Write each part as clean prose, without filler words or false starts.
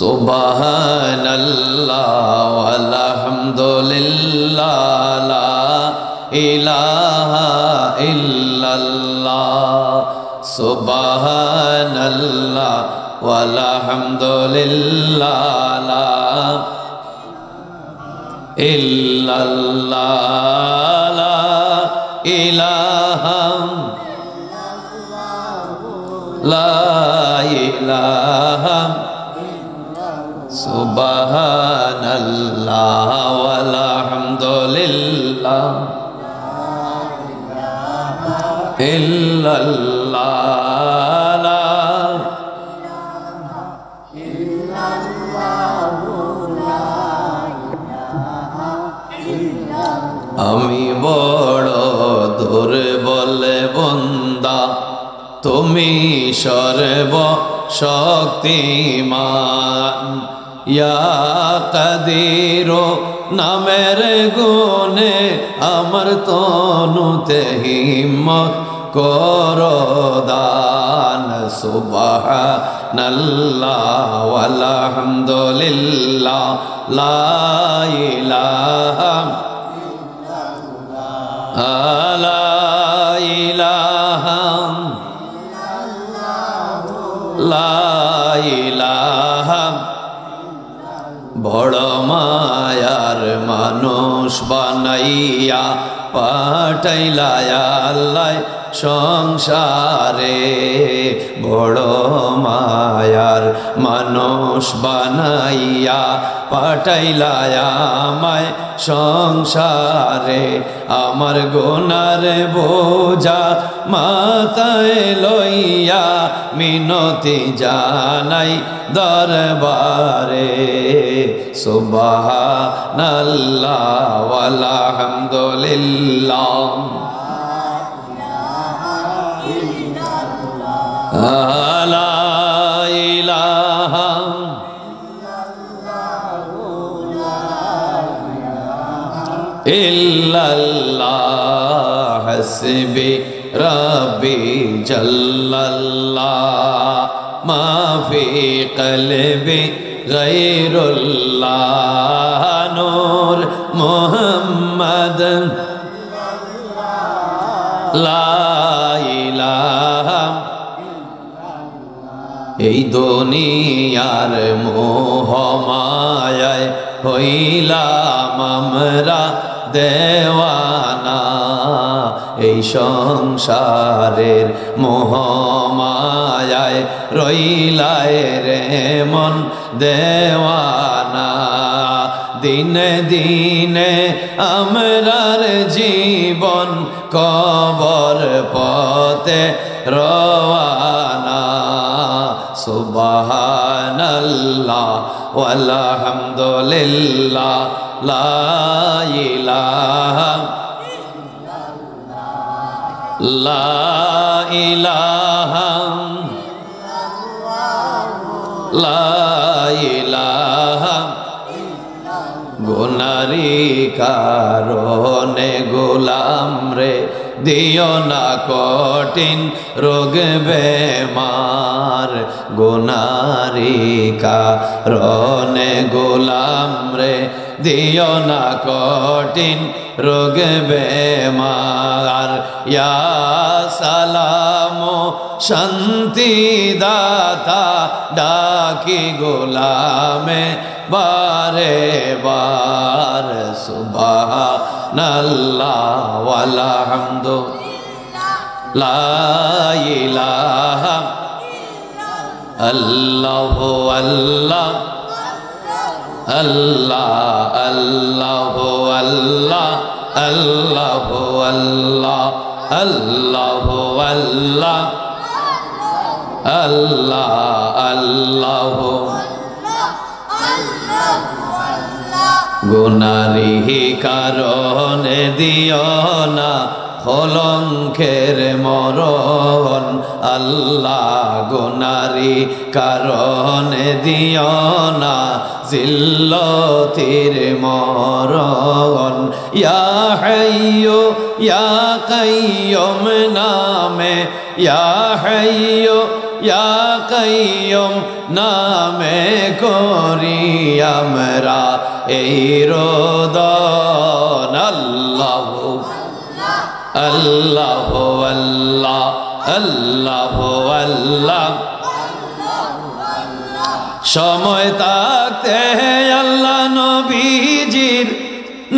সুবহানাল্লাহ ওয়ালহামদুলিল্লাহ লা ইলাহা ইল্লাল্লাহ সুবহানাল্লাহ ওয়ালহামদুলিল্লাহ লা ইল্লাল্লাহ লা ইলাহা লা ইলাহা সুবহানাল্লাহ ওয়ালহামদুলিল্লাহ ইল্লাল্লাহ লা আমি বড় দুর্বল বান্দা তুমি সর্ব শক্তিমান ইয়া কাদির নামের গুণে আমার তনুতে হিম্মত করো দান সুবহানাল্লাহ ওয়ালহামদুলিল্লাহ লা ইলাহা লা ইলাহা লা ইলাহা বড় মায়ার মানুষ বানাইয়া পাঠাইলা আল্লাহ সংসারে বড় মায়ার মানুষ বানাইয়া পাঠাইলা আমায় সংসারে আমার গুনার বোঝা মাথায় লইয়া মিনতি জানাই দরবারে সুবহানাল্লাহ ওয়ালহামদুলিল্লাহ লা ইলাহা ইল্লাল্লাহ হাসবি রাব্বি জাল্লাল্লাহ মা ফি কলবি গায়রুল্লাহ নূর মুহাম্মদ লা ইলাহা এই দুনিয়ার মোহ মায়ায় হইলাম আমরা দেওয়ানা এই সংসারের মোহ মায়ায় রইলায় রে মন দেওয়ানা দিনে দিনে আমরার জীবন কবর পথে রওয়ানা সুবহানাল্লাহ ওয়ালহামদুলিল্লাহ লা ইলাহা লা ইলাহা লা ইলাহা গুনারি কারণে গোলাম রে দিও না কঠিন রোগ বেমার গুনারি কারণে গোলাম রে দিও না কঠিন রোগ বেমার ইয়া সালাম শান্তি দাতা ডাকি গোলামে বারে বার সুবহানাল্লাহ ওয়ালহামদুলিল্লাহ লা ইলাহা আল্লাহু আল্লাহ আল্লাহ আল্লাহু আল্লাহ আল্লাহু আল্লাহ আল্লাহু আল্লাহ আল্লাহ আল্লাহু গুনারি কারণে দিও না কলঙ্কের মরণ আল্লাহ গুনারি কারণে দিও না জিল্লতির মরণ ইয়া হাইয়্যু ইয়া কাইয়্যুম নামে ইয়া হাইয়্যু ইয়া কাইয়ুম নামে করি আমরা এই রোদন আল্লাহু আল্লাহু আল্লাহ আল্লাহু আল্লাহ সময় থাকতে আল্লাহ নবীজির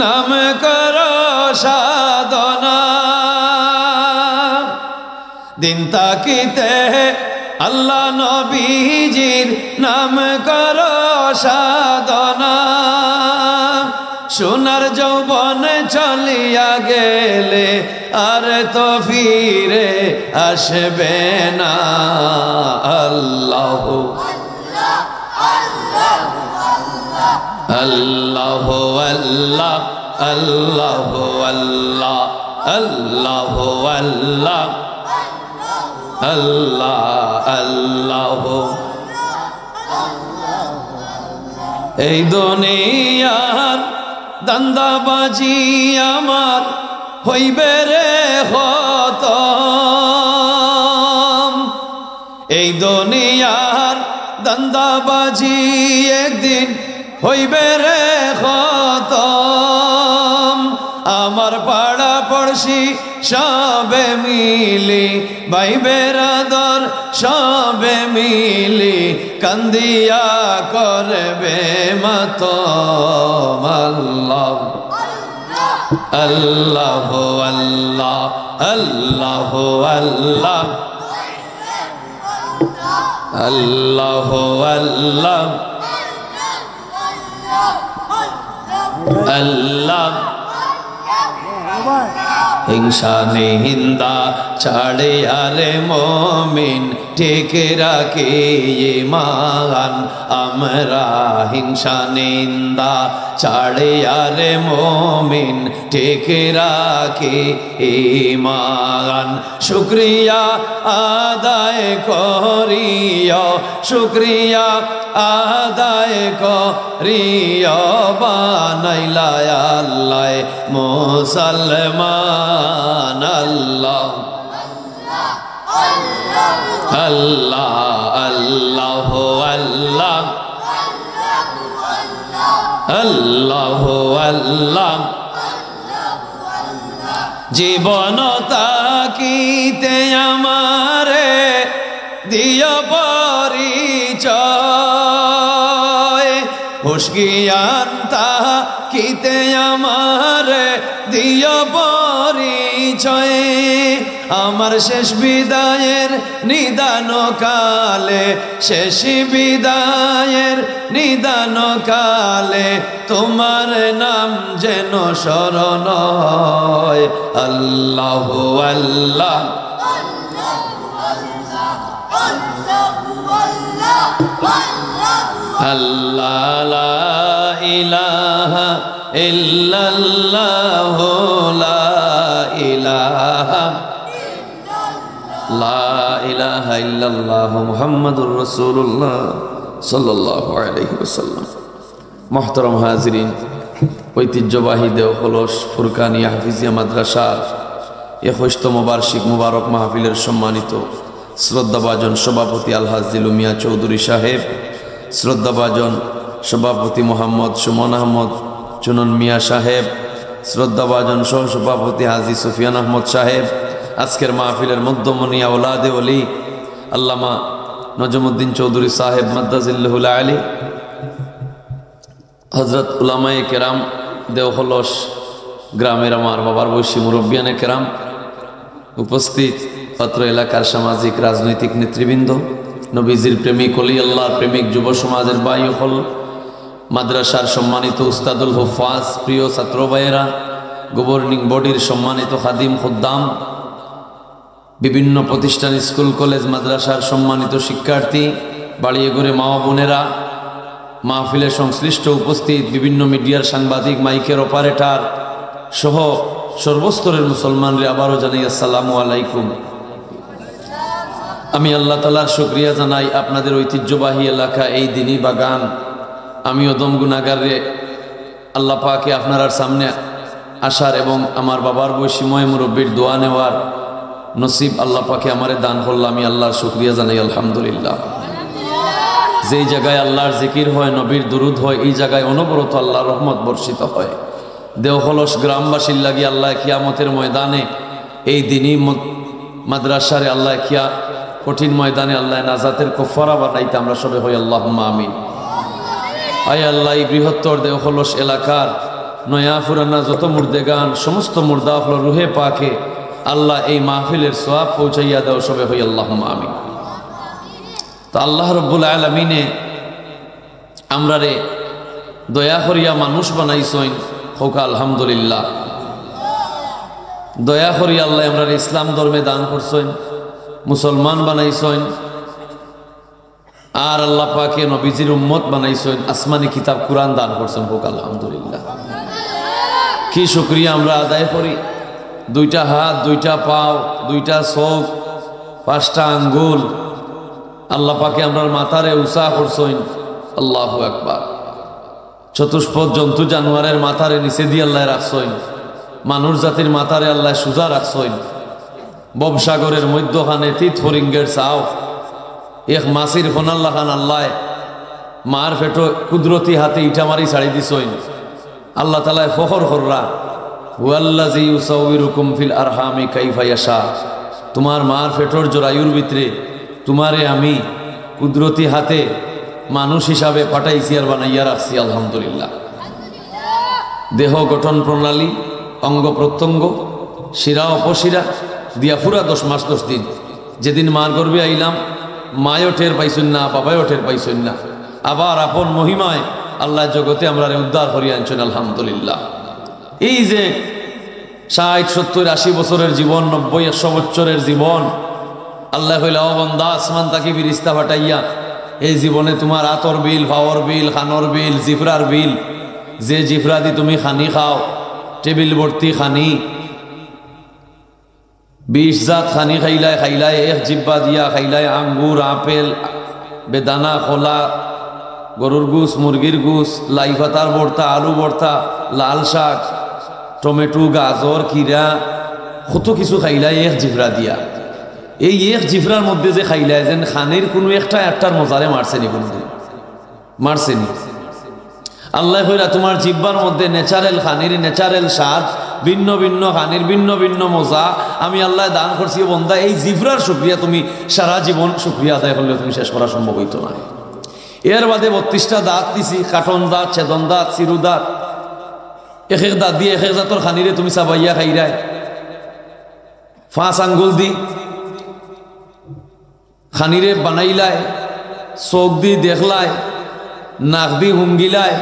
নাম করো সাধনা দিন তাকিতে আল্লাহ নবীজির নাম করো সাধনা সোনার যৌবন চলিয়া গেলে আর তো ফিরে আসবে না আল্লাহু আল্লাহু আল্লাহ আল্লাহু আল্লাহ আল্লাহু আল্লাহ আল্লাহ আল্লাহু এই দুনিয়ার দান্দাবাজি আমার হইবে রে খতম এই দুনিয়ার দান্দাবাজি একদিন হইবে রে খতম আমার পাড়া পড়শি সবে মিলি ভাই বেরাদর সবে মিলি কান্দিয়া করবে মাতম আল্লাহ আল্লাহু আল্লাহ আল্লাহু আল্লাহ আল্লাহু আল্লাহ আল্লাহ হিংসা নিন্দা ছাড়ে আরে মমিন ঠিক রাখি ঈমান আমরা হিংসা নিন্দা ছাড়ে আরে মমিন ঠিক রাখি ঈমান শুকরিয়া আদায় করিও শুকরিয়া আদায় করিও বানাইলা আল্লাহ মুসলমান আল্লাহ আল্লাহ আল্লাহু আল্লাহ আল্লাহু আল্লাহ জীবন তাকিতে আমারে দিও পরিচয় হুশগিয়ান তাকিতে আমারে দিও পরিচয় আমার শেষ বিদায়ের নিদান কালে শেষ বিদায়ের নিদান কালে তোমার নাম যেন শরণ হয় আল্লাহু আল্লাহ আল্লাহ লা ইলাহা ইল্লাল্লাহ লা ইলাহা লা ইলাহা ইল্লাল্লাহ মুহাম্মাদুর রাসূলুল্লাহ সাল্লাল্লাহু আলাইহি ওয়াসাল্লাম। মুহতারাম হাজিরিন, ঐতিহ্যবাহী দেওখলস ফুরকানিয়া হাফিজিয়া মাদ্রাসার 21তম বার্ষিক মুবারক মাহফিলের সম্মানিত শ্রদ্ধাভাজন সভাপতি আলহাজ জিলু মিয়া চৌধুরী সাহেব, শ্রদ্ধাভাজন সভাপতি মোহাম্মদ সুমন আহমদ চুনন মিয়া সাহেব, শ্রদ্ধাভাজন সহসভাপতি হাজী সুফিয়ান আহমদ সাহেব, আজকের মাহফিলের মধ্যমণি আওলাদে ওলি আল্লামা নজমুদ্দিন চৌধুরী সাহেব মাদ্দাজিল্লাহুল আলী, হজরত উলামায়ে কেরাম, দেওখলস গ্রামের আমার বাবার বয়সী মুরব্বিয়ানে কেরাম, উপস্থিত অত্র এলাকার সামাজিক রাজনৈতিক নেতৃবৃন্দ, নবীজির প্রেমিক অলি আল্লাহর প্রেমিক যুব সমাজের বায়ুহল, মাদ্রাসার সম্মানিত উস্তাদুল হুফাজ, প্রিয় ছাত্র ভাইয়েরা, গভর্নিং বডির সম্মানিত খাদিম খুদ্দাম, বিভিন্ন প্রতিষ্ঠান স্কুল কলেজ মাদ্রাসার সম্মানিত শিক্ষার্থী, বাড়িয়ে ঘুরে মা বোনেরা, মাহফিলে সংশ্লিষ্ট উপস্থিত বিভিন্ন মিডিয়ার সাংবাদিক, মাইকের অপারেটর সহ সর্বস্তরের মুসলমানরা আবারও জানাই আসসালামু আলাইকুম। আমি আল্লাহ তাআলার শুকরিয়া জানাই আপনাদের ঐতিহ্যবাহী এলাকা এই দিনী বাগান আমি অদম গুনাহগারে আল্লাহ পাকে আপনার সামনে আসার এবং আমার বাবার বয়সীময় মুরব্বীর দোয়া নেওয়ার নসিব আল্লাহ পাকে আমারে দান করল, আমি আল্লাহর শুকরিয়া জানাই আলহামদুলিল্লাহ। যেই জায়গায় আল্লাহর জিকির হয়, নবীর দুরুদ হয়, এই জায়গায় অনবরত আল্লাহর রহমত বর্ষিত হয়। দেওখলস গ্রামবাসীর লাগি আল্লাহ কিয়ামতের ময়দানে, এই দিনই মাদ্রাসারে আল্লাহ কিয়া কঠিন ময়দানে আল্লাহ নাজাতের কফারা বানাইতে আমরা সবে হই আল্লাহুম্মা আমিন। আয় আল্লাহ, এই বৃহত্তর দেওখলস এলাকার নয়া ফুরানা যত মুর্দেগান, সমস্ত মুর্দা হল রুহে পাকে আল্লাহ এই মাহফিলের সওয়াব পৌঁছাইয়া দাও সবে হই আল্লাহুম্মা আমিন। তো আল্লাহ রব্বুল আলামিনে আমরা রে দয়া করিয়া মানুষ বানাইছেন, হোক আলহামদুলিল্লাহ। দয়া করিয়া আল্লাহ আমরা ইসলাম ধর্মে দান করছেন, মুসলমান বানাইছেন, আর আল্লাহ পাকে নবীজির উম্মত বানাইছেন, আসমানি কিতাব কুরআন দান করছেন, হোক আলহামদুলিল্লাহ। কি শুকরিয়া আমরা আদায় করি। দুইটা হাত, দুইটা পাও, দুইটা চোখ, পাঁচটা আঙ্গুল আল্লাহ পাকে আমরা মাথারে উষা করছেন, আল্লাহু আকবার। চতুষ্পদ জন্তু জানোয়ারের মাথারে নিচে দিয়ে আল্লাহ রাখছেন, মানুষ জাতির মাথারে আল্লাহ সুজা রাখছেন। ববসাগরের মধ্যখানে তিত ফরিঙ্গের চাও, এক মাসির ফোনাল্লা খান আল্লাহ মার ফেটো কুদরতি হাতে ইটা মারি ছাড়ি দিছেন। আল্লাহ তাআলা ফখর কররা, হুয়াল্লাযী ইউসাউবিরুকুম ফিল আরহামি কাইফা ইয়াশা। তোমার মার ফেটোর জরায়ুর ভিতরে তোমারে আমি কুদরতি হাতে মানুষ হিসাবে পাঠাইছি আর বানাইয়া রাখছি, আলহামদুলিল্লাহ। দেহ গঠন প্রণালী, অঙ্গ প্রত্যঙ্গ, শিরা অপশিরা দিয়া পুরা 10 মাস 10 দিন। যেদিন মার গর্ভে আইলাম, মায়ও টের পাইছেন না, বাবাও টের পাইছেন না। আবার আপন মহিমায় আল্লাহ জগতে আমরা উদ্ধার করিয়া আনছেন, আলহামদুলিল্লাহ। এই যে 60, 70, 80 বছরের জীবন, 90, 100 বছরের জীবন, আল্লাহ কইলা ও বান্দা, আসমান তাকে ফিরিস্তা পাঠাইয়া এই জীবনে তোমার আতর বিল, ফাওয়ার বিল, খানর বিল, জিফরার বিল, যে জিফরা দি তুমি খানি খাও, টেবিল ভর্তি খানি, 20 জাত খানি খাইলায়, খাইলায় এক জিব্বা দিয়া খাইলায় আঙ্গুর, আপেল, বেদানা, খোলা, গরুর গুস, মুরগির গুস, লাই পাতার ভর্তা, আলু ভর্তা, লাল শাক, টমেটো, গাজর, কিরা, কত কিছু খাইলায় এক জিফরা দিয়া। এই এক জিফরার মধ্যে যে খাইলায়, যেন খানির কোনো একটার মজারে মারছেনি, কোনদিন মারছেনি। আল্লাহ কইরা তোমার জিব্বার মধ্যে ন্যাচারাল খানির ন্যাচারাল স্বাদ, ভিন্ন ভিন্ন খানির ভিন্ন ভিন্ন মজা আমি আল্লাহ দান করছি। বন্দা, এই জিফরার শুকরিয়া তুমি সারা জীবন শুকরিয়া আদায় করলে তুমি শেষ করা সম্ভব হইতো না। এর বাদে 32টা দাঁত দিছি, কাঠন দাঁত, ছেদন দাঁত, চিরু দাঁত, এক এক দাঁত দিয়ে এক এক জাতর খানিরে তুমি চাবাইয়া খাইরায়। 5 আঙ্গুল দি খানিরে বানাইলায়, চোখ দি দেখলায়, নাক দি হুঙ্গিলায়,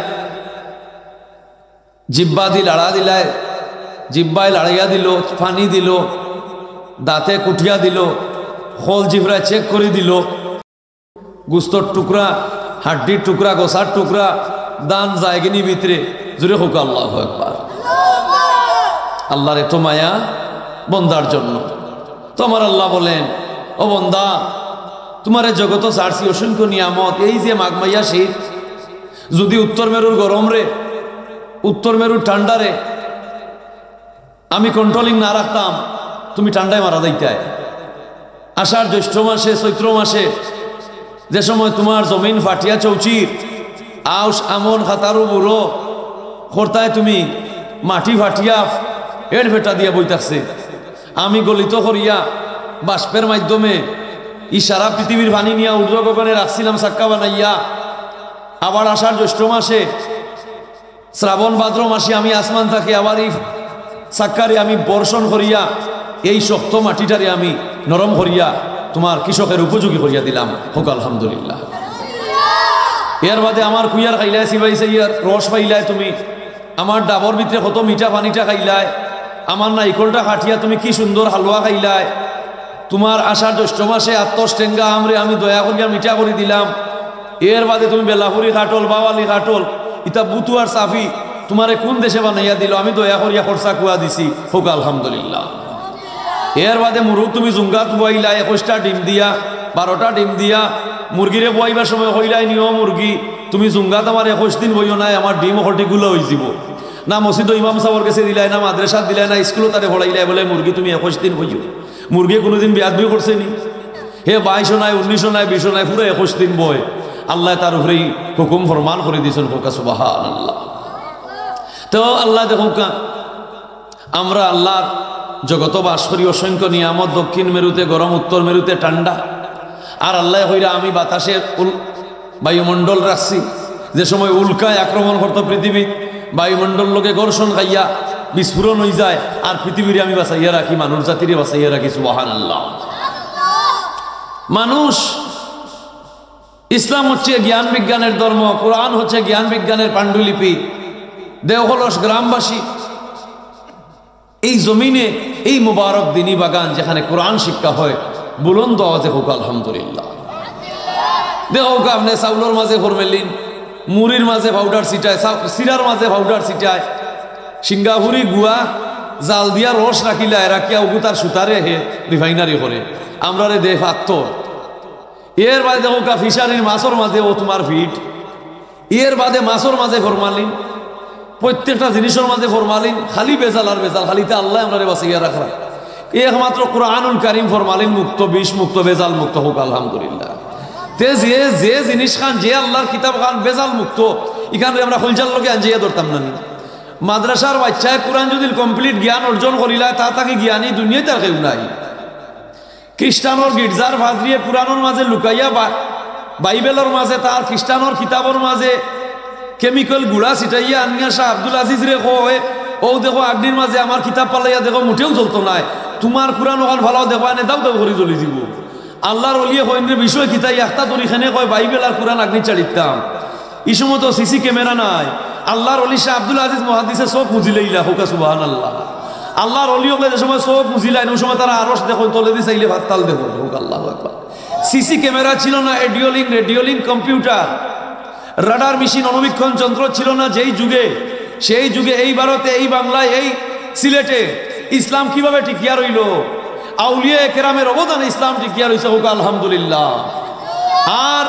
জিব্বা দি লাড়া দিলায়, জিব্বায় লাড়াইয়া দিল, পানি দিল, দাঁতে কুটিয়া দিল, খোল জিভরায় চেক করে দিল, গুস্তর টুকরা, হাড্ডির টুকরা, গোসার টুকরা, দান জায়গিনী ভিতরে, জুড়ে হোক আল্লাহু আকবার। আল্লাহর এত মায়া বন্দার জন্য। তোমার আল্লাহ বলেন, ও বন্দা, তোমার জগত ছাড়ছি অসংখ্য নিয়ামত। এই যে মাঘমাইয়া শীত, যদি উত্তর মেরুর গরম রে, উত্তর মেরুর ঠান্ডা রে আমি কন্ট্রোলিং না রাখতাম, তুমি ঠান্ডায় মারা যাইতায়। আষাঢ় জ্যৈষ্ঠ মাসে, চৈত্র মাসে যে সময় তোমার জমিন ফাটিয়া চৌচির, আউশ আমন খাতারু বুড়ো খরতায় তুমি মাটি ফাটিয়া এর ভেটা দিয়া বই থাকছে, আমি গলিত করিয়া বাষ্পের মাধ্যমে সারা পৃথিবীর পানি নিয়ে ঊর্ধ্ব গগনে রাখছিলাম সাক্কা বানাইয়া। আবার আষাঢ় জ্যৈষ্ঠ মাসে, শ্রাবণ ভাদ্র মাসে আমি আসমান থাকি আবার এই সাক্কারে আমি বর্ষণ করিয়া এই শক্ত মাটিটারে আমি নরম করিয়া তোমার কৃষকের উপযোগী করিয়া দিলাম, হোক আলহামদুলিল্লাহ। এর বাদে আমার কুইয়ার খাইলায়, সিবাইছে ইয়ার রস পাইলায়, তুমি আমার ডাবর ভিতরে কত মিঠা পানিটা খাইলায়, আমার নাইকলটা কাটিয়া তুমি কি সুন্দর হালুয়া খাইলায়। তোমার আষাঢ় জ্যৈষ্ঠ মাসে আত্মস টেঙ্গা আমরে আমি দয়া করিয়া মিঠা করে দিলাম। এর বাদে তুমি বেলাপুরি খাটল, বাওয়ালি খাটল, ইতা বুতু আর সাফি তোমারে কোন দেশে বানাইয়া দিল, আমি দয়া করিয়া খরচা কুয়া দিছি, হোক আলহামদুলিল্লাহ। এর বাদে মুরুগ তুমি জুঙ্গাত বইলা 21টা ডিম দিয়া, 12টা ডিম দিয়া, মুরগিরে বইবার সময় হইলাই নিও মুরগি, তুমি জুঙ্গাত আমার 21 দিন বইও নাই, আমার ডিম হটিগুলো হয়ে যাব না। মসজিদ ইমাম সাহর কাছে দিলাই না, মাদ্রাসা দিলাই না, স্কুলও তারে ভরাইলাই, বলে মুরগি তুমি 21 দিন বইও। মুরগি কোনোদিন বেয়াদবি করছে নি? হে 22 নাই 19 নাই 20 নাই পুরো 21 দিন বয় আল্লাহ তার উপরেই হুকুম ফরমান করে দিয়েছেন। হোকা সুবহানাল্লাহ। তো আল্লাহ দেখো আমরা আল্লাহর জগত বাস করি, অসংখ্য নিয়ামত, দক্ষিণ মেরুতে গরম, উত্তর মেরুতে ঠান্ডা। আর আল্লাহ হইরা আমি বাতাসে বায়ুমণ্ডল রাখছি, যে সময় উল্কায় আক্রমণ করতো পৃথিবী, বায়ুমণ্ডল লোকে ঘর্ষণ খাইয়া বিস্ফোরণ হয়ে যায়, আর পৃথিবীর আমি বাঁচাইয়া রাখি, মানুষ জাতিরে বাঁচাইয়া রাখি। সুবহানাল্লাহ। মানুষ, ইসলাম হচ্ছে জ্ঞান বিজ্ঞানের ধর্ম, কোরআন হচ্ছে জ্ঞান বিজ্ঞানের পাণ্ডুলিপি। দেওহলস গ্রামবাসী এই জমিনে এই মুবারক দিনী বাগান যেখানে কোরআন শিক্ষা হয়, বুলন্দ আওয়াজে হোক আলহামদুলিল্লাহ। দেখো আপনি চাউলের মাঝে ফরমেলিন, মুড়ির মাঝে পাউডার ছিটায়, সিরার মাঝে পাউডার ছিটায়, সিঙ্গাপুরি গুয়া জাল দিয়া রস রাখিলা রাখিয়া উগুতার সুতারে হে রিফাইনারি করে আমরা রে দেহ আত্ম। এর বাদে দেখো ফিশারির মাছর মাঝে ও তোমার ফিট, এর বাদে মাছর মাঝে ফরমালিন, প্রত্যেকটা জিনিসের মাঝে ফরমালিন, খালি বেজাল আর বেজাল, খালিতে আল্লাহ আমরা বাঁচিয়ে রাখা। একমাত্র কোরআনুল কারীম ফরমালিন মুক্ত, বিষ মুক্ত, বেজাল মুক্ত হোক আলহামদুলিল্লাহ। তে যে জিনিস খান, যে আল্লাহর কিতাব খান বেজাল মুক্ত, এখানে আমরা হলজাল লোকে আঞ্জিয়া ধরতাম না। মাদ্রাসার বাচ্চায় কোরআন যদি কমপ্লিট জ্ঞান অর্জন করিলা, তা তাকে জ্ঞানী দুনিয়ায় তার কেউ নাই। খ্রিস্টানোর গির্জার ভাজরিয়ে কোরআনের মাঝে লুকাইয়া বাইবেলের মাঝে তার খ্রিস্টানোর কিতাবের মাঝে কেমিক্যাল গুড়া ছিটাইয়া আনিয়া শাহ আব্দুল আজিজ রে কয়, ও দেখো আগদিন মাঝে আমার কিতাব পালাইয়া দেখো মুঠেও চলতো নাই, তোমার কোরআন ওখান ভালো দেখো এনে দাও দাও করে চলে যাব। আল্লাহর অলিয়ে কয়েনের বিষয় কিতাই একটা তরিখানে কয় বাইবেল আর কোরআন আগ্নি চালিতাম। এই সময় তো সিসি ক্যামেরা নাই। আল্লাহর অলি শাহ আব্দুল আজিজ মুহাদ্দিসে চোখ মুজিলাইলা হোকা সুবহানাল্লাহ। আল্লাহর অলি হলে যে সময় চোখ মুজিলাই, ওই সময় তারা আরশ দেখো, তলে দিয়ে চাইলে ভাততাল দেখো হোক আল্লাহু আকবার। সিসি ক্যামেরা ছিল না, রেডিওলিং কম্পিউটার, রাডার মেশিন, অনুবীক্ষণ যন্ত্র ছিল না যেই যুগে, সেই যুগে এই ভারতে, এই বাংলায়, এই সিলেটে ইসলাম কিভাবে টিকিয়া রইল? আউলিয়া কেরামের অবদানে ইসলাম টিকিয়া রইছে হোক আলহামদুলিল্লাহ। আর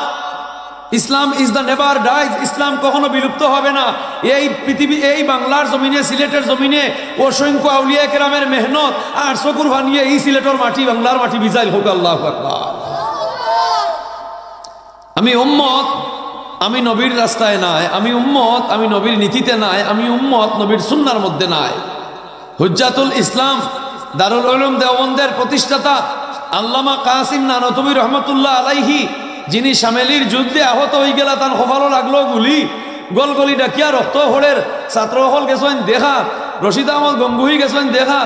ইসলাম ইজ দ্য নেভার ডাইজ, ইসলাম কখনো বিলুপ্ত হবে না। এই পৃথিবী, এই বাংলার জমিনে, সিলেটের জমিনে অসংখ্য আউলিয়া কেরামের মেহনত আর চকুর ভানিয়ে এই সিলেটের মাটি, বাংলার মাটি বিজাইল হোক আল্লাহু আকবার। আমি উম্মত, আমি নবীর রাস্তায় নাই, আমি উম্মত, আমি নবীর নীতিতে নাই, আমি উম্মত নবীর সুন্নাহর মধ্যে নাই। হুজ্জাতুল ইসলাম দারুল উলুম দেওবন্দের প্রতিষ্ঠাতা আল্লামা কাসিম নানতবী রহমতুল্লাহ আলাইহি, যিনি শামেলির যুদ্ধে আহত হয়ে গেলা, তার কপালও লাগলো গুলি, গলগলি ডাকিয়া রক্ত হলের ছাত্রসকল গেছেন দেখা, রশিদ আহমদ গঙ্গুহি গেছেন দেখা,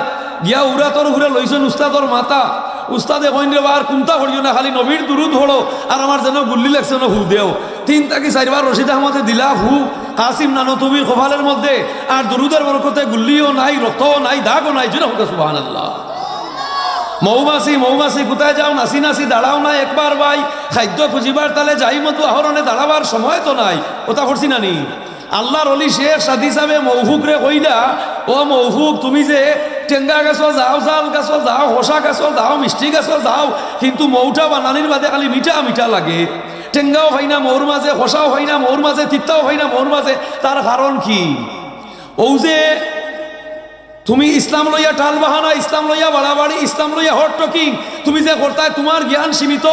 গিয়া উড়াতর ঘুরে লইছেন উস্তাদর মাথা। উস্তাদে কইন রে আর কুমতা করিও না, খালি নবীর দুরুদ হলো, আর আমার যেন গুল্লি লাগছে না হু দেও। 3 থেকে 4 বার রশিদ আহমদে দিলা হু কাসিম নানতবীর কপালের মধ্যে, আর দুরুদের বরকতে গুল্লিও নাই, রক্তও নাই, দাগও নাই। জোরে হোক সুবহানাল্লাহ। মৌমাছি মৌমাছি কোথায় যাও, নাচি নাচি দাঁড়াও না একবার ভাই, খাদ্য খুঁজিবার তালে যাই মতো আহরণে দাঁড়াবার সময় তো নাই। ওটা করছি নানি আল্লাহর অলি শেখ সাদি সাহেব মৌহুক রে কইলা, ও মৌহুক তুমি যে টেঙ্গা গাছও যাও, জাল গাছও যাও, হোসা গাছও যাও, মিষ্টি গাছও যাও, কিন্তু মৌটা বানানির বাদে খালি মিঠা মিঠা লাগে। টেঙ্গাও হয় না মৌর মাঝে, হোসাও হয় না মৌর মাঝে, তিত্তাও হয় না মৌর মাঝে। তার কারণ কি? ও যে তুমি ইসলাম লইয়া টাল বাহানা, ইসলাম লইয়া বাড়াবাড়ি, ইসলাম লইয়া হট টকিং তুমি যে করতায়, তোমার জ্ঞান সীমিত।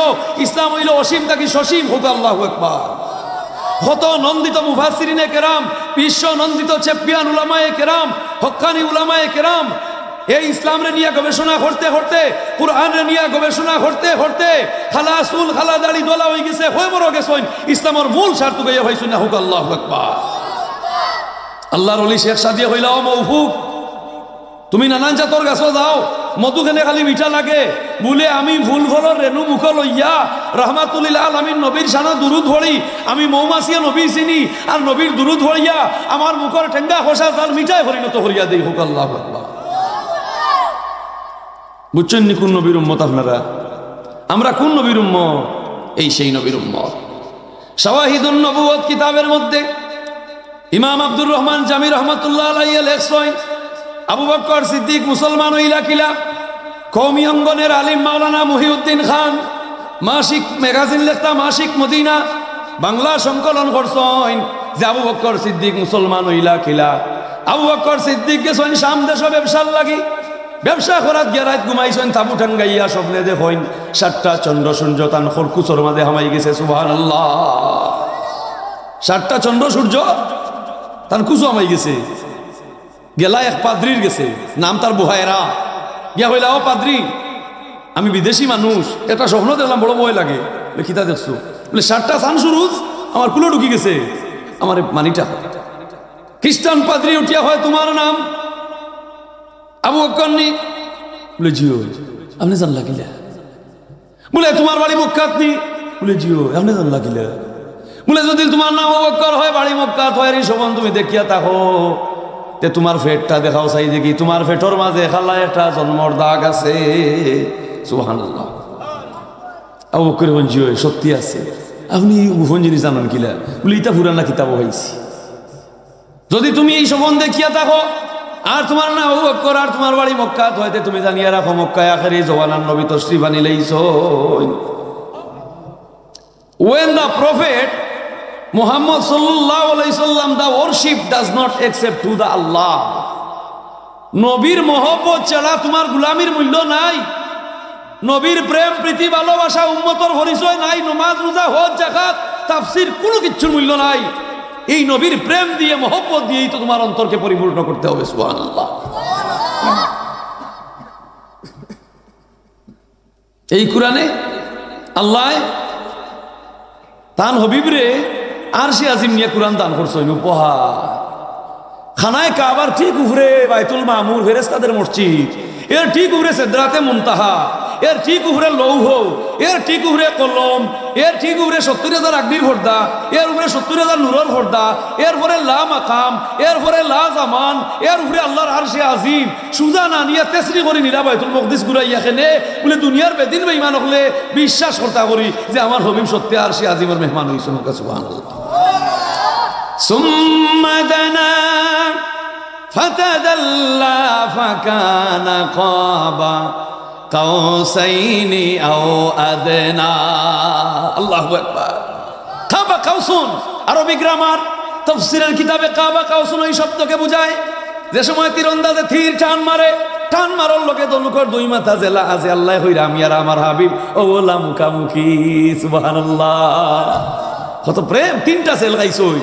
ইসলাম হইল অসীম থাকি সসীম হোক আল্লাহু আকবার। কত নন্দিত মুফাসসিরিনে কেরাম, বিশ্ব নন্দিত চ্যাম্পিয়ন উলামায়ে কেরাম, হক্কানি উলামায়ে কেরাম এই ইসলামরে নিয়ে গবেষণা করতে করতে, কুরআনরে নিয়ে গবেষণা করতে করতে খালা সুল খালা দাড়ি দোলা হয়ে গেছে, হয়ে বড় গেছেন ইসলামের মূল স্বার্থ গাইয়া হয়েছে না হোক আল্লাহু আকবার। আল্লাহর ওলি শেখ সাদিয়া হইলা, ও মৌফুক তুমি নানান জাতর গাছও যাও, মধুখানে খালি মিঠা লাগে বলে আমি ফুল ফলর রেণু মুখ লইয়া রহমাতুল্লিল আলামিন নবীর শানা দুরুদ ভরি, আমি মৌমাছিয়া নবী চিনি আর নবীর দুরুদ ভরিয়া আমার মুখর ঠেঙ্গা খোসা জাল মিঠায় পরিণত করিয়া দেই হোক আল্লাহু আকবার। বুঝছেন নি কোন নবীর উম্মত আপনারা? আমরা কোন নবীর উম্মত? এই সেই নবীর উম্মত। শাওয়াহিদুন নবুয়ত কিতাবের মধ্যে ইমাম আব্দুর রহমান জামি রহমাতুল্লাহ আলাইহি লেখছেন, আবু বকর সিদ্দিক মুসলমান হইলা কিলা? কওমি অঙ্গনের আলিম মাওলানা মহিউদ্দিন খান মাসিক ম্যাগাজিন লেখতা মাসিক মদিনা বাংলা সংকলন করছেন যে আবু বকর সিদ্দিক মুসলমান হইলা কিলা? আবু বকর সিদ্দিক গেছেন শাম দেশ ব্যবসার লাগি, ব্যবসা করাত গিয়া রাত ঘুমাইছেন তাবু ঠাঙ্গাইয়া স্বপ্নে দেখেন 7টা চন্দ্র সূর্য তান খরকুচর মাঝে হামাই গেছে সুবহানাল্লাহ। 7টা চন্দ্র সূর্য তান কুচু হামাই গেছে। গেলা এক পাদ্রির গেছে, নাম তার বুহায়রা। গিয়া হইলা, ও পাদ্রি, আমি বিদেশি মানুষ, একটা স্বপ্ন দেখলাম, বড় ভয় লাগে। খিতা দেখছো? বলে 7টা চান সুরুজ আমার কুলো ঢুকি গেছে, আমার মানিটা। খ্রিস্টান পাদ্রি উঠিয়া, হয় তোমার নাম আবু বকর নি? বলে জিও। আপনি জানলা কিলা? বলে তোমার বাড়ি মক্কাত নি? বলে জিও। আপনি জানলা কিলা? বলে যদি তোমার নাম আবু বকর হয়, বাড়ি মক্কাত হয়, এই সমান তুমি দেখিয়া থাকো, তে তোমার ফেটটা দেখাও চাই দেখি। তোমার ফেটর মাঝে খালা একটা জন্মর দাগ আছে। সুবহানাল্লাহ। আবু বকর জিও, সত্যি আছে। আপনি গোপন জিনিস জানেন কিলা? বলে ইটা পুরানা কিতাব হয়েছি। যদি তুমি এই সমান দেখিয়া থাকো আর তোমার নাম আবু বকর আর তোমার বাড়ি মক্কাত হইতে, তুমি জানিয়া রাখো মক্কায় আখেরি জওয়ানার নবী Tashrif আনিলেইছো। When the Prophet Muhammad sallallahu alaihi wasallam, the worship does not accept to the Allah. নবীর মহব্বত ছাড়া তোমার গোলামির মূল্য নাই। নবীর প্রেম প্রীতি ভালোবাসা উম্মতর পরিচয় নাই। নামাজ রোজা হজ যাকাত তাফসীর কোনো কিছুর মূল্য নাই। এই নবীর প্রেম দিয়ে মহব্বত দিয়েই তো তোমার অন্তরকে পরিপূর্ণ করতে হবে। সুবহানাল্লাহ। এই কোরআনে আল্লাহ তান হবিবরে আরশে আজিম নিয়ে কোরআন দান করছেন উপহার। খানায় কাবার ঠিক উপরে বাইতুল মামুর, ফেরেশতাদের মসজিদ, এর ঠিক উপরে সিদরাতে মুনতাহা, এর ঠিক উপরে লৌহ, এর ঠিক উপরে কলম, এর ঠিক উপরে 70,000 আগ্নির পর্দা, এর উপরে 70,000 নূরের পর্দা, এরপরে লা মাকাম, এরপরে লা জামান, এর উপরে আল্লাহর আরশে আজিম। সুজা না নিয়ে তেসরি করি নিরা বাইতুল মুকদ্দিস ঘুরাইয়া খেনে বলে দুনিয়ার বেদিন বেঈমান হলে বিশ্বাস করতে করি যে আমার হবিব সত্যি আরশে আজিমের মেহমান হইছেন। সুবহানাল্লাহ। সুম্মা দানা ফাতাদাল্লা ফাকানা কাবা কাউসাইনি আও আদনা। আল্লাহু আকবার। কাবা কাউসুন আরবি গ্রামার তাফসীরের কিতাবে কাবা কাউসুন এই শব্দকে বোঝায় যে সময় তীরন্দাজে তীর টান মারে, টান মারার লোকে দলুকর দুই মাথা জেলা আছে। আল্লাহ হইরা আমি আর আমার হাবিব ওলা মুখামুখি। সুবহানাল্লাহ। কত প্রেম। 3টা সেল গাইছই।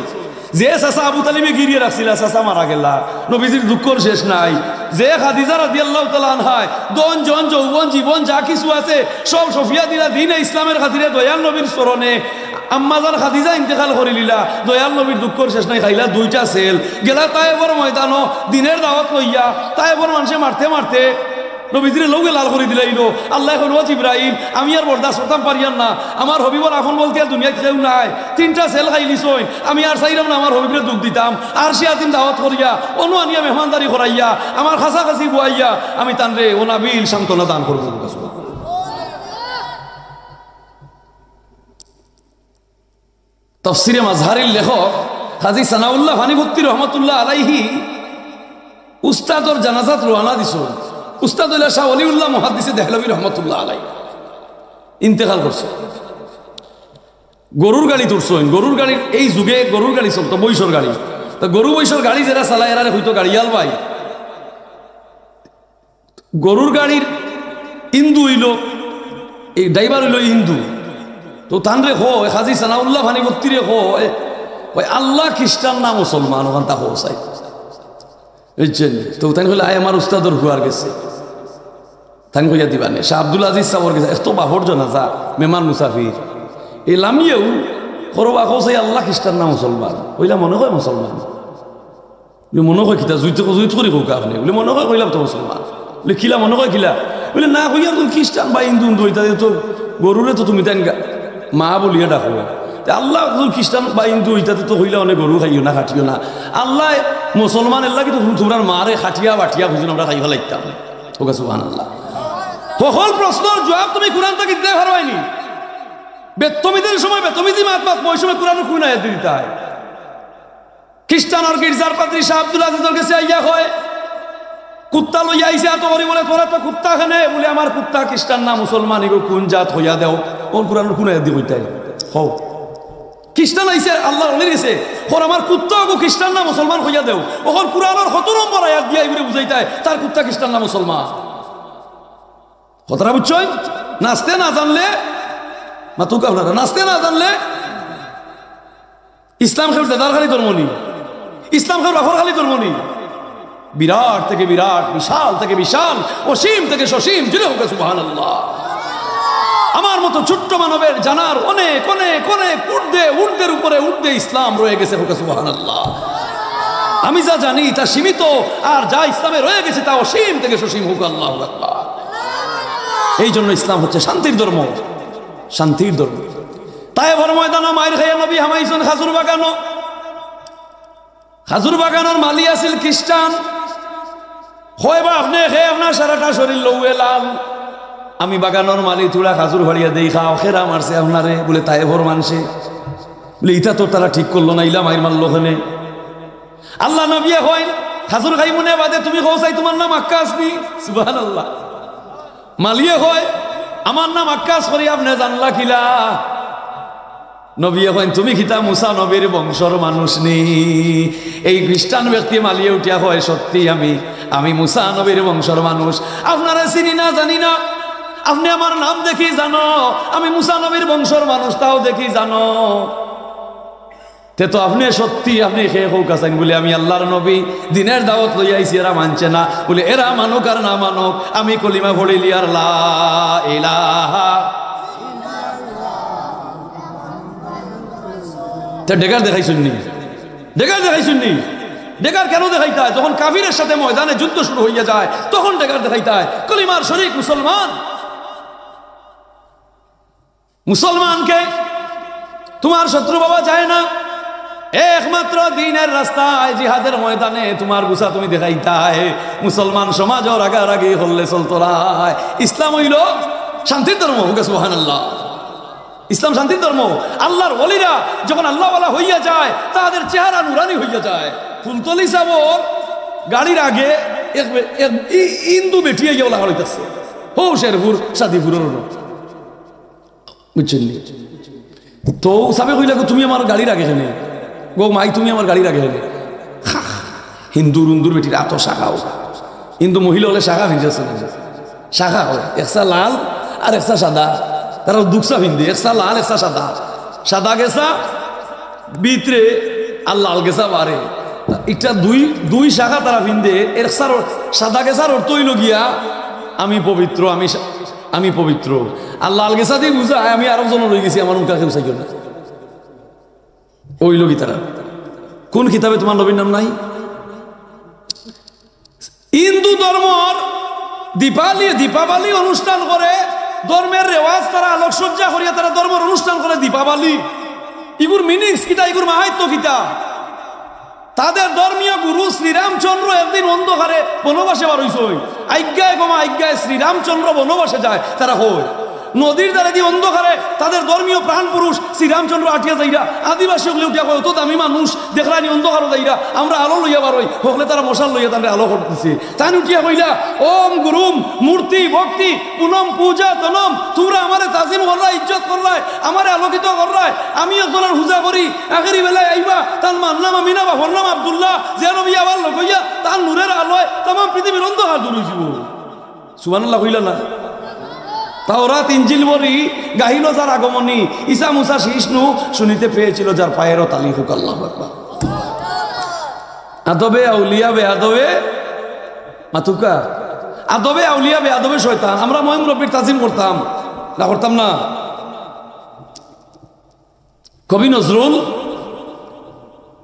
যে চাচা আবু তালিবে গিরিয়ে রাখছিল, চাচা মারা গেলা, নবীজির দুঃখর শেষ নাই। যে খাদিজা রাদিয়াল্লাহু তাআলা আনহা দন জন যৌবন জীবন যা কিছু আছে সব সফিয়া দিলা দিনে ইসলামের খাতিরে দয়াল নবীর চরণে আম্মাজান খাদিজা ইন্তেকাল করে লিলা। দয়াল নবীর দুঃখর শেষ নাই। খাইলা 2টা সেল গেলা তায়েফের ময়দানো দিনের দাওয়াত লইয়া। তায়েফের মানুষে মারতে মারতে নবীজিরে লগে লাল করে দিলাইলো। আল্লাহ এখন ও জিবরাইল, আমি আর বরদাস্ত করতাম পারিয়ান না, আমার হবিবর এখন বলতে আর দুনিয়াতে কেউ নাই। 3টা সেল খাইলিছই, আমি আর চাইলাম না আমার হবিবরে দুঃখ দিতাম। আর সে আজিম দাওয়াত করিয়া অনু আনিয়া মেহমানদারি করাইয়া আমার খাসাখাসি বুয়াইয়া আমি তানরে ওনাবিল সান্ত্বনা দান করবো। তাফসীরে মাজহারির লেখক হাজী সানাউল্লাহ ভানিভক্তি রহমতুল্লাহ আলাইহি উস্তাদর জানাজাত রওনা দিছ। উস্তাদ হইলা শাহ ওলিউল্লাহ মুহাদ্দিসে দেহলভী রহমতুল্লাহ আলাইহি ইন্তেকাল করছে। গরুর গাড়ি তুলছেন। গরুর গাড়ির এই যুগে গরুর গাড়ি চলতো, বৈশর গাড়ি। তো গরু বৈশর গাড়ি যারা চালায় এরা হইতো গাড়িয়াল ভাই। গরুর গাড়ির হিন্দু হইল, এই ড্রাইভার হইল হিন্দু। তো তানরে হো হাজী সানাউল্লাহ ভানিভক্তিরে হো আল্লাহ খ্রিস্টান না মুসলমান ওখান তা হোসাই বুঝছেন। তো তাই হলে আয় আমার উস্তাদর হুয়ার গেছে, তাই কইয়া দিবানে। শাহ আব্দুল আজিজ সাবর গেছে, এত বাহর জনাজা মেহমান মুসাফির এলামিয়েও করবা হোসাই আল্লাহ খ্রিস্টান না মুসলমান কইলা মনে হয় মুসলমান। মনে হয় কিতা জুইতে জুইত করি হোক আপনি বলে মনে হয় কইলাম তো মুসলমান। বলে কিলা মনে হয় কিলা? বলে না কইয়া তুমি খ্রিস্টান বা হিন্দু হিন্দু ইত্যাদি তো গরুরে তো তুমি তাই মা বলিয়া ডাকো। আল্লাহ খ্রিস্টান বা হিন্দু ইত্যাদি তো হইলে অনেক গরু খাইও না, খাটিও না। আল্লাহ মুসলমান এল্লা কিন্তু তোমরা মারে খাটিয়া বাটিয়া বুঝুন আমরা খাইবা লাগতাম। ওকে সুবহানাল্লাহ। সকল প্রশ্নের জবাব তুমি কোরআন থেকে দিতে পারবাইনি। বেতমিদের সময় বেতমিজি মাত মাত ওই সময় কোরআন কোন আয়াত দিতে হয়। খ্রিস্টান আর গির্জার পাদ্রী শাহ আব্দুল আজিজের কাছে আইয়া হয় কুত্তা লইয়া আইসে এত করি বলে তোরা তো কুত্তা খানে বলে আমার কুত্তা খ্রিস্টান না মুসলমান এগো কোন জাত হইয়া দেও ওর কোরআন কোন আয়াত দি কইতাই হও। খ্রিস্টান আইসে আল্লাহ বলে গেছে ওর আমার কুত্তা গো খ্রিস্টান না মুসলমান হইয়া দেও। ওর কোরআনের কত নম্বর আয়াত দিয়া এগুলো বুঝাইতায় তার কুত্তা খ্রিস্টান না মুসলমান। কথাটা বুঝছই? নাচতে না জানলে মাতুক আপনারা নাচতে না জানলে ইসলাম খেল দেদার খালি ধর্মনি, ইসলাম খেল রাফর খালি ধর্মনি। বিরাট থেকে বিরাট, বিশাল থেকে বিশাল, অসীম থেকে সসীম, জুড়ে হোক সুবহানাল্লাহ। আমার মতো ছোট্ট মানবের জানার অনেক অনেক অনেক ঊর্ধ্বের উপরে ঊর্ধ্বে ইসলাম রয়ে গেছে, হোক সুবহানাল্লাহ। আমি যা জানি তা সীমিত, আর যা ইসলামে রয়ে গেছে তা অসীম থেকে সসীম, হোক আল্লাহু আকবার। এই জন্য ইসলাম হচ্ছে শান্তির ধর্ম, শান্তির ধর্ম। তাই বড় ময়দান মায়ের খাইয়া নবী হামাইছেন খাজুর বাগানো, খাজুর বাগানোর মালি আছিল খ্রিস্টান। হয় বা আপনি খেয়ে আপনার সারাটা শরীর লৌয়ে লাল, আমি বাগানোর মালি তুলা খাজুর ভাড়িয়া দেই খাও, খেরা মারছে আপনারে বলে তাই ভর মানছে বলে ইটা তো তারা ঠিক করলো না, ইলা মাইর মারলো ওখানে। আল্লাহ নবী হয় খাজুর খাই মনে বাদে তুমি কৌসাই তোমার নাম আক্কাস নি, সুবহানাল্লাহ। মালিয়ে হয় আমার নাম আক্কাস করি, আপনি জানলা কিলা? নবী এখন তুমি খিতা মুসা নবীর বংশর মানুষ নি। এই খ্রিস্টান ব্যক্তি মালিয়ে উঠিয়া হয় সত্যি আমি মুসা নবীর বংশর মানুষ, আপনারা চিনি না জানি না, আপনি আমার নাম দেখি জানো আমি মুসা নবীর বংশর মানুষ, তাও দেখি জানো। তে তো আপনি সত্যি আপনি খেয়ে হোক আছেন বলে আমি আল্লাহর নবী দিনের দাওয়াত লইয়া আইছি, এরা মানছে না বলে এরা মানুক আর না মানুক, আমি কলিমা পড়িলি আর লা ইলাহা। ডেকার দেখাই শুননি, ডেকার দেখাই শুননি। ডেকার কেন দেখাইতে হয়? যখন কাফিরের সাথে ময়দানে যুদ্ধ শুরু হইয়া যায় তখন ডেকার দেখাইতে হয়। কলিমার শরীক মুসলমান, মুসলমানকে তোমার শত্রু বাবা যায় না, একমাত্র দিনের রাস্তায় জিহাদের ময়দানে তোমার গুছা তুমি দেখাইতায়। মুসলমান সমাজ রাগারাগি হলে চলতো না। ইসলাম হইল শান্তির ধর্ম, সুবহানাল্লাহ। ইসলাম শান্তির ধর্ম। আল্লাহর ওলিরা যখন আল্লাহওয়ালা হইয়া যায় তাদের চেহারা নুরানি হইয়া যায়। ফুলতলি সাবর গাড়ির আগে ইন্দু বেঠিয়ে গিয়ে ওলা হইতেছে, হো শেরপুর সাদিপুরের, বুঝছেন? তো সাবে কইলা তুমি আমার গাড়ির আগে খেলে গো মাই, তুমি আমার গাড়ির আগে খেলে। হিন্দুর উন্দুর বেটির এত শাখাও, হিন্দু মহিলা হলে শাখা ভিজেছে, শাখা হয় একসা লাল আর একসা সাদা, তারা দুঃসা ভিন্দে, একসা লাল একসা সাদা, সাদা গেছা ভিতরে আর লাল গেছা বারে, এটা দুই শাখা তারা ভিন্দে। এর সাদা গেছার অর্থ হইল গিয়া আমি পবিত্র, আমি পবিত্র। আর লাল গেছা দিয়ে বুঝায় আমি আরো জন রয়ে গেছি, আমার মুখা কেউ চাইল না। ওই লোকই তারা। কোন কিতাবে তোমার নবীর নাম নাই? হিন্দু ধর্মর দীপাবলি অনুষ্ঠান করে, ধর্মের রেওয়াজ তারা আলোকসজ্জা করিয়া তারা ধর্মের অনুষ্ঠান করে দীপাবলি। ইগুর মিনিংস কিতা, ইগুর মাহাত্ম্য কিতা? তাদের ধর্মীয় গুরু শ্রীরামচন্দ্র একদিন অন্ধকারে বনবাসে বার হইছে, আজ্ঞায় শ্রীরামচন্দ্র বনবাসে যায়, তারা হয় নদীর দ্বারা দিয়ে অন্ধকারে তাদের ধর্মীয় প্রাণ পুরুষ শ্রীরামচন্দ্র আটিয়া যাইরা, আদিবাসী হলে উঠিয়া কয় তো দামি মানুষ দেখলানি অন্ধকারও যাইরা, আমরা আলো লইয়া বার হই, হকলে তারা মশাল লইয়া তাদের আলো করতেছে। তাই উঠিয়া কইলা ওম গুরুম মূর্তি ভক্তি পুনম পূজা তনম, তোমরা আমারে তাজিম করলাই, ইজ্জত করলাই, আমারে আলোকিত করলাই, আমি একজনের পূজা করি। আখেরি বেলায় আইবা তার মার নাম আমিনা বা নাম আব্দুল্লাহ, যে নবী আবার লইয়া তার নূরের আলোয় তাম পৃথিবীর অন্ধকার দূর হইছিল। সুবহানাল্লাহ কইলা না? তাওরাত ইনজিল বলি গাহিল যার আগমনী, ঈসা মুসা শিষ্ণু শুনিতে পেয়েছিল যার পায়েরও তালি, হোক আল্লাহু আকবার। আদবে আউলিয়া বেআদবে মাতুকা, আদবে আউলিয়া বেআদবে শয়তান। আমরা মহিম রব্বির তাজিম করতাম না, করতাম না? কবি নজরুল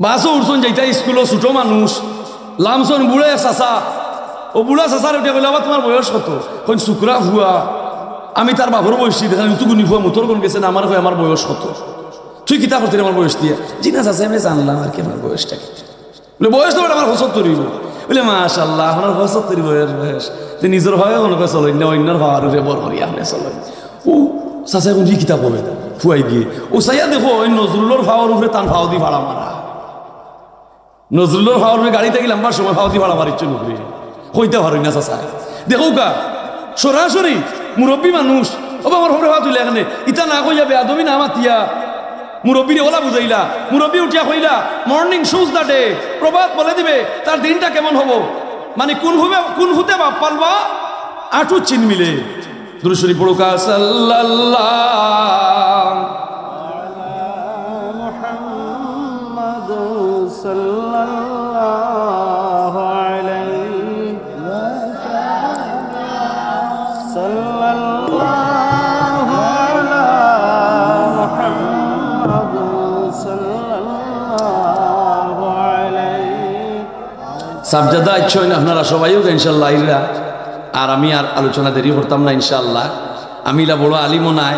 বাসও উঠছন যাইতা স্কুলও ছোট মানুষ লামছন বুড়ে চাচা, ও বুড়া চাচার উঠে বলে আবার তোমার বয়স কত? কোন শুক্রা ভুয়া, আমি তার বাবুর বয়স দিয়ে দেখান তুগুনি ভুয়া মুতর কোন গেছে না, আমার হয় আমার বয়স কত? তুই কিতা করতে আমার বয়স দিয়ে? জি না চাচা আমি জানলাম আর কি আমার বয়সটা কি। বলে বয়স তো আমার ৭৫ বলে মাশাআল্লাহ আপনার ৭৫ বয়স, তুই নিজের ভাবে মনে করে চলেন না, অন্যর ভাবার উপরে বর করি আপনি চলেন। ও চাচা এখন কি কিতাব হবে ফুয়াই গিয়ে ও চাইয়া দেখো ওই নজরুলের ভাওয়ার উপরে তার ভাও দিয়ে ভাড়া মারা, নজরুলের ভাওয়ার উপরে গাড়িতে গেলাম বার সময় ভাও দিয়ে ভাড়া মারিচ্ছ নুকরে কইতে পারি না চাচা। দেখো কা সরাসরি মুরব্বী মানুষ ও আমার হমরে ভাও তুলে এখানে ইটা না কই যাবে আদমি না মাতিয়া মুরব্বীরে ওলা বুঝাইলা, মুরব্বী উঠিয়া কইলা মর্নিং শুজ দা ডে, প্রভাত বলে দিবে তার দিনটা কেমন হবো, মানে কোন হুতে বাপ পালবা আটু চিন মিলে দুরূদ শরীফ পড়ুকা সাল্লাল্লাহু محمد صلى الله عليه صلى الله على محمد صلى الله عليه সাবজাদা ইচ্ছা হয় না আপনারা সবাইও ইনশাল্লাহ আইরা আর আমি আর আলোচনা দেরি করতাম না ইনশাআল্লাহ আমি লা বড় আলিমও নাই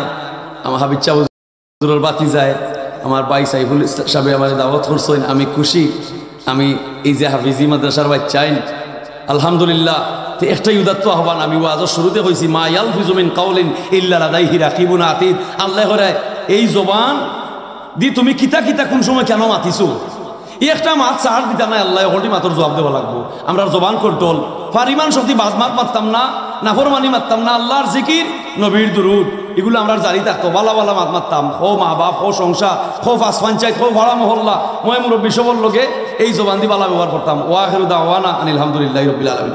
আমার হাবিব চাউজুর বাতি যায় আমার ভাই সাইফুল সাহেব আমার দাওয়াত করছেন আমি খুশি আমি এই যে হাফিজি মাদ্রাসার বাচ্চাইন আলহামদুলিল্লাহ তো একটাই উদাত্ত আহ্বান আমি ওয়াজের শুরুতে কইছি মা ইয়ালফিজু মিন কাউলিন ইল্লা লাদাইহি রাকিবুন আতীদ আল্লাহ করে এই জবান দি তুমি কিতা কিতা কোন সময় কেন মাতিছো এই একটা মাত চার দিতা নাই আল্লাহ হলটি মাতর জবাব দেওয়া লাগবো আমরা জবান কন্ট্রোল ফারিমান শক্তি বাদমাত মারতাম না নাফরমানি মারতাম না আল্লাহর জিকির নবীর দুরুদ এগুলো আমরা জারি থাকতো বালা বালা মাত মারতাম হো মা বাপ হো সংসার হো ফাঁস পঞ্চায়েত হো ভাড়া মহল্লা ময় মুরব্বী সবর লোকে এই জবান দিয়ে বালা ব্যবহার করতাম ওয়াখিরু দাওয়ানা আনিল হামদুলিল্লাহি রাব্বিল আলামিন।